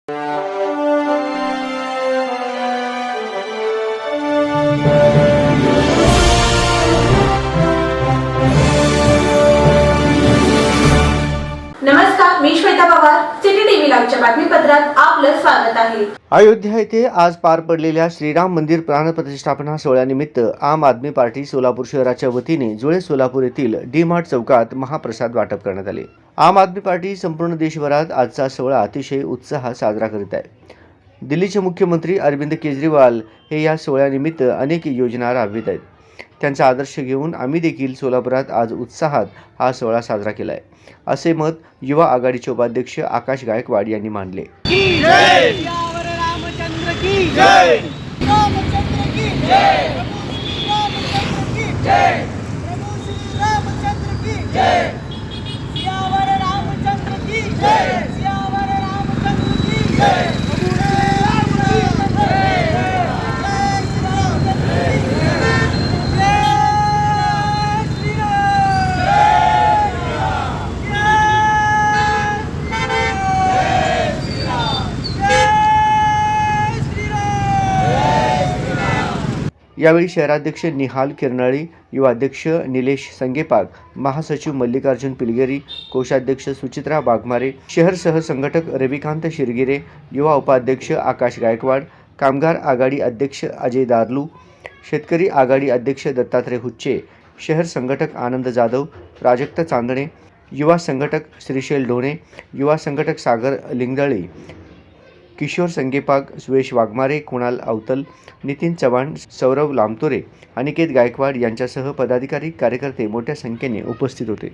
नमस्कार, मी Shweta Pawar. City TV लाईव्हच्या बातमीपत्रात आपलं स्वागत आहे. अयोध्या येथे आज पार पडलेल्या श्रीराम मंदिर प्राणप्रतिष्ठापना सोहळ्यानिमित्त आम आदमी पार्टी सोलापूर शहराच्या वतीने जुळे सोलापूर येथील डी मार्ट चौकात महाप्रसाद वाटप करण्यात आले. आम आदमी पार्टी संपूर्ण देशभरात आजचा सोहळा अतिशय उत्साहात साजरा करीत आहे. दिल्लीचे मुख्यमंत्री अरविंद केजरीवाल हे या सोहळ्यानिमित्त अनेक योजना राबवित आहेत. त्यांचा आदर्श घेऊन आम्ही देखील सोलापुरात आज उत्साहात हा सोहळा साजरा केला आहे, असे मत युवा आघाडीचे उपाध्यक्ष आकाश गायकवाड यांनी मांडले. यावेळी शहराध्यक्ष निहाल किरणाळी, युवा अध्यक्ष निलेश संगेपाग, महासचिव मल्लिकार्जुन पिलगेरी, कोषाध्यक्ष सुचित्रा वाघमारे, शहर सहसंघटक रविकांत शिरगिरे, युवा उपाध्यक्ष आकाश गायकवाड, कामगार आघाडी अध्यक्ष अजय दार्लू, शेतकरी आघाडी अध्यक्ष दत्तात्रय हुच्चे, शहर संघटक आनंद जाधव, प्राजक्त चांदणे, युवा संघटक श्रीशैल ढोणे, युवा संघटक सागर लिंगदळे, किशोर संगेपाग, सुरेश वाघमारे, कुणाल अवतल, नितीन चव्हाण, सौरव लामतोरे, अनिकेत गायकवाड यांच्यासह पदाधिकारी कार्यकर्ते मोठ्या संख्येने उपस्थित होते.